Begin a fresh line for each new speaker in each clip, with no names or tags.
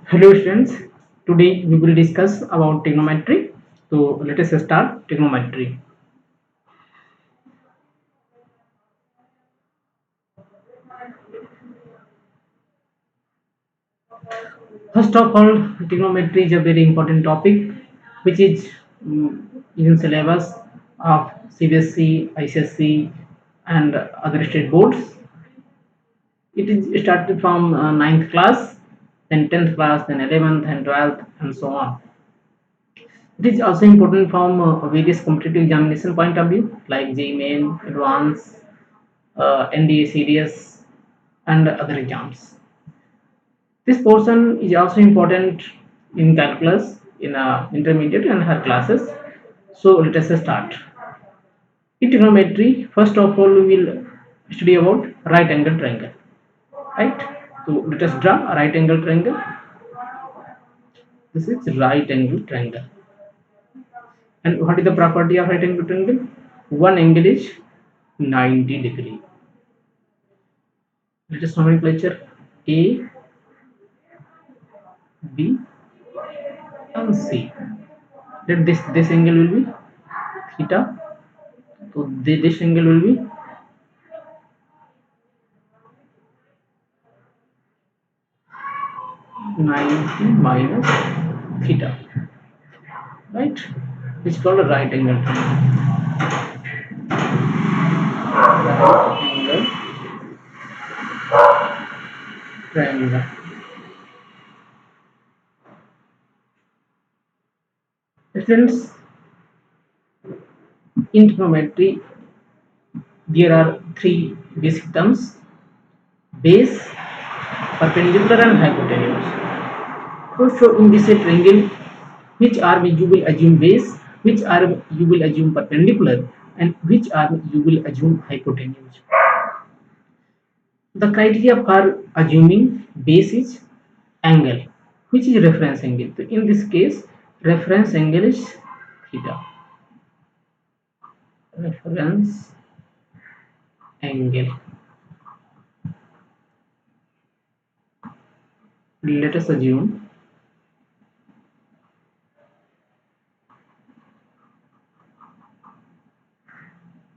Hello students, today we will discuss about trigonometry. So let us start trigonometry. First of all, trigonometry is a very important topic which is in syllabus of CBSE, ICSE and other state boards. It is started from 9th class, then 10th class, then 11th and 12th and so on. It is also important from various competitive examination point of view like JEE Main, Advanced, NDA CDS and other exams. This portion is also important in calculus in intermediate and higher classes. So let us start. In trigonometry, first of all we will study about right angle triangle. Right? So let us draw a right angle triangle. This is right angle triangle. And what is the property of right angle triangle? One angle is 90 degree. Let us nomenclature A, B and C. Let this angle will be theta. So this angle will be 90 minus theta, right? It's called a right angle triangle. Right angle triangle. Friends, in trigonometry, there are three basic terms: base, perpendicular, and hypotenuse. So in this triangle, which arm you will assume base, which arm you will assume perpendicular, and which arm you will assume hypotenuse. The criteria for assuming base is angle, which is reference angle. So in this case, reference angle is theta. Reference angle. Let us assume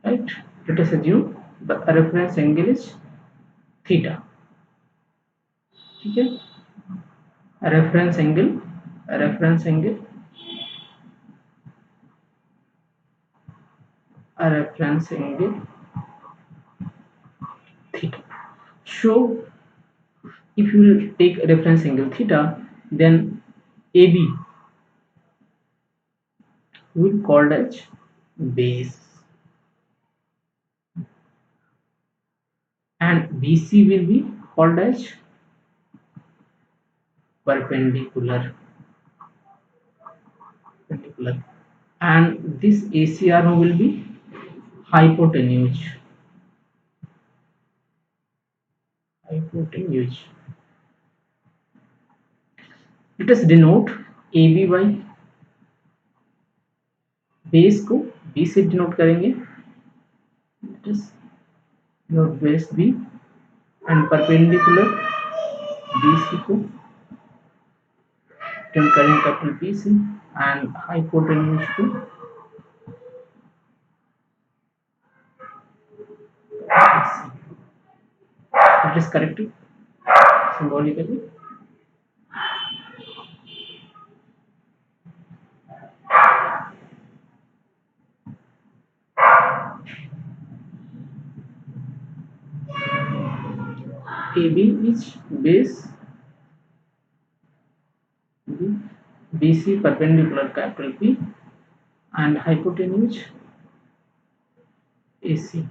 right. Let us assume the reference angle is theta. Okay. Reference angle. Reference angle. Reference angle theta. So if you will take a reference angle theta, then AB will called as base and BC will be called as perpendicular. Perpendicular. And this ACR will be hypotenuse. Hypotenuse. Let us denote AB by base को B से denote करेंगे note base B and perpendicular BC को denote करेंगे capital P से and hypotenuse को it is corrected symbolically. AB is base, BC perpendicular capital P and hypotenuse AC.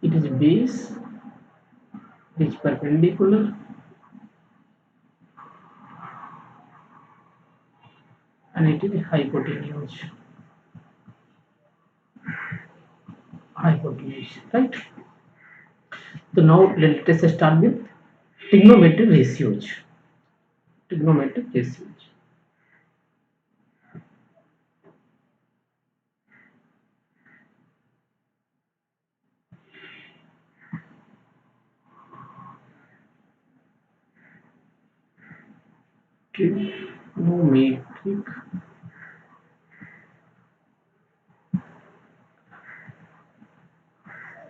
It is base, it is perpendicular and it is hypotenuse. Hypotenuse, right? So now let us start with trigonometric ratios. trigonometric ratios. Trigonometric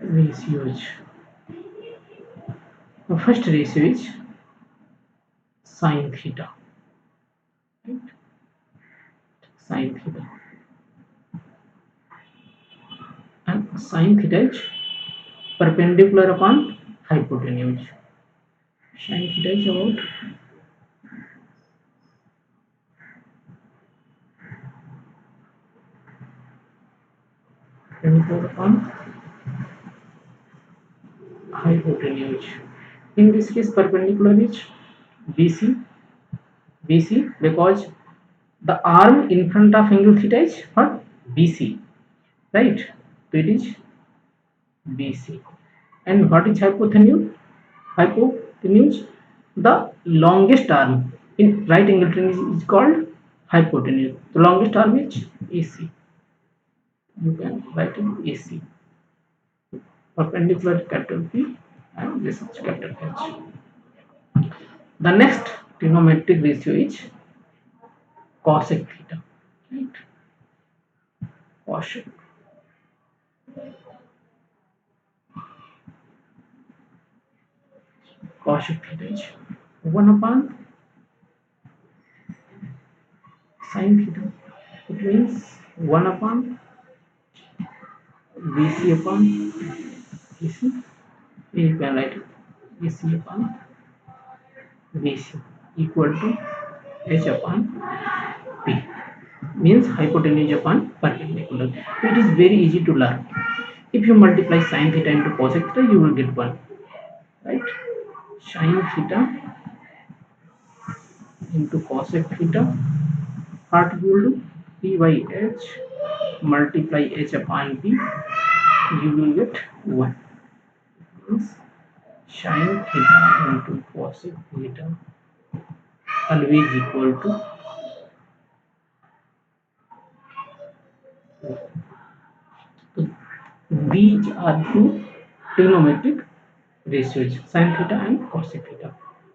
ratios. The first ratio is sine theta. Right? Sine theta. And sine theta is perpendicular upon hypotenuse. Sine theta is about perpendicular upon hypotenuse. In this case, perpendicular is BC, BC because the arm in front of angle theta is what? BC, right? So it is BC. And what is hypotenuse? Hypotenuse, the longest arm in right angle triangle is called hypotenuse. The longest arm is AC. You can write it AC. Perpendicular capital P and this is capital H. The next trigonometric ratio is cosec theta. Right? Cosec. Cosec theta is 1 upon sin theta. It means 1 upon BC upon BC. You can write it BC upon BC equal to H upon P. Means hypotenuse upon perpendicular. It is very easy to learn. If you multiply sin theta into cosec theta, you will get 1. Right? Sin theta into cosec theta. What you will do? P by H multiply H upon P. You will get 1. Means sin theta into cosec theta always equal to 1. These are two trigonometric ratios, sin theta and cosec theta.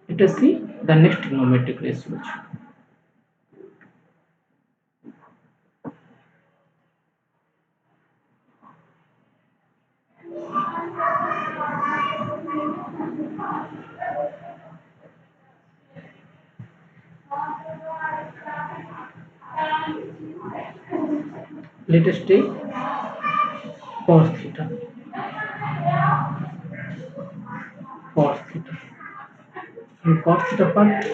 Let us see the next trigonometric ratios. Let us take cos theta. Cos theta. And cos theta part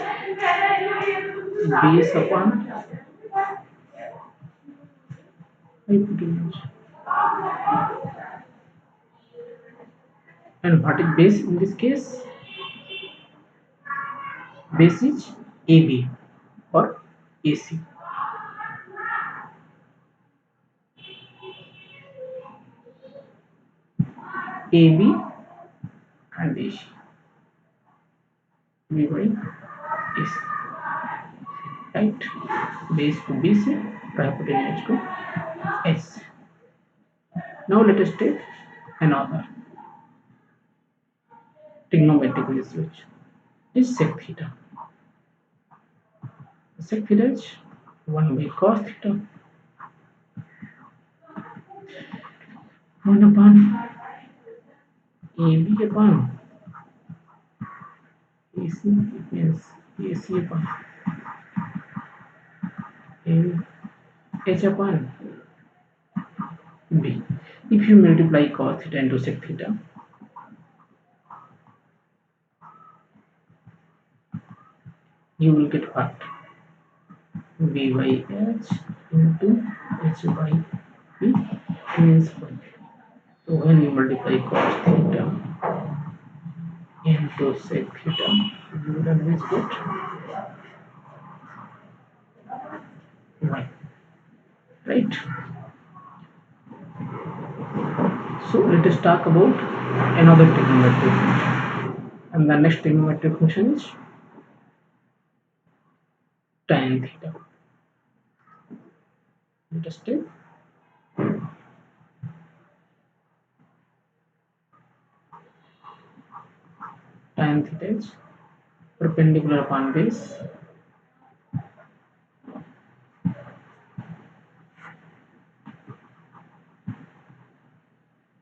base upon hypotenuse. And what is base in this case? Base is AB or AC. AB and AC. B by AC. Right? Base to BC, hypotenuse to S. Now let us take another trigonometric ratio. This sec theta. Sec theta is 1 by cos theta 1 upon AB upon AC. It means AC upon AB H upon B. If you multiply cos theta into sec theta, you will get what? B by H into H by B means 1. So when you multiply cos theta into sec theta, you will always get 1. Right? So let us talk about another trigonometric function. And the next trigonometric function is tan theta. Understand? Tan theta is perpendicular upon base.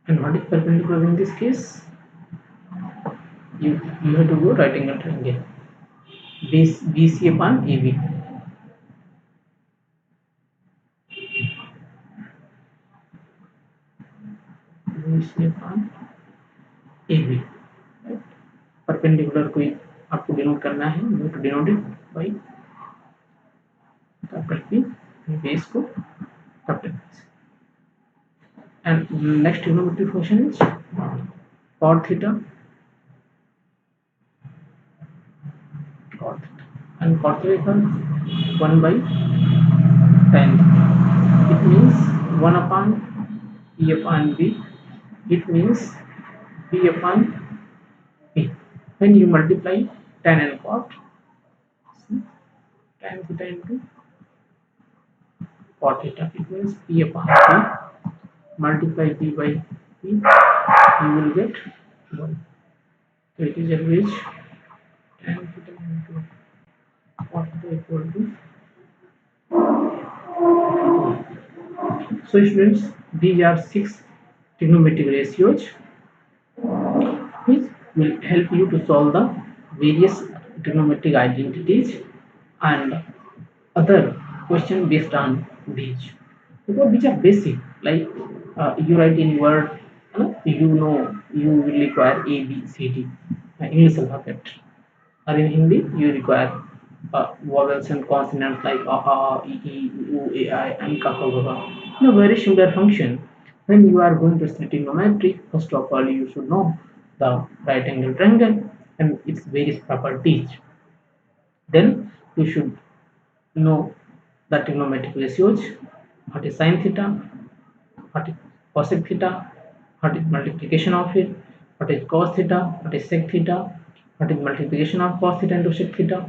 And what is perpendicular in this case? You have to go right angle triangle. BC upon AB. BC upon AB. Right? Perpendicular को आपको denote करना है, you to denote it by capital P, base को capital B. And next trigonometric function is cot theta, cot theta, and cot theta equals 1 by tan theta. It means 1 upon E upon B. It means B upon P. When you multiply tan and cot, see, tan theta into cot theta, it means P upon P. Multiply P by P, you will get 1. So it is always tan theta into cot theta equal to. So students, these are 6 trigonometric ratios which will help you to solve the various trigonometric identities and other question based on these, because these are basic, like you write in word, you will require A B C D English alphabet, or in Hindi you require vowels and consonants like e, u, a, I, and ka, ka, ga, ga. In a very similar function, when you are going to study trigonometry, first of all you should know the right angle triangle and its various properties. Then you should know the trigonometric ratios, what is sine theta, what is cosec theta, what is multiplication of it, what is cos theta, what is sec theta, what is multiplication of cos theta into sec theta,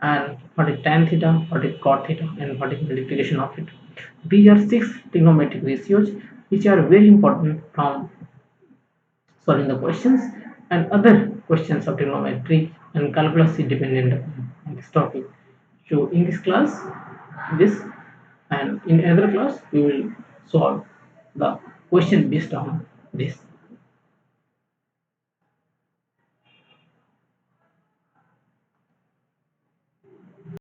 and what is tan theta, what is cot theta, and what is multiplication of it. These are 6 trigonometric ratios which are very important from solving the questions and other questions of trigonometry and calculus dependent on this topic. So in this class, this, and in another class we will solve the question based on this.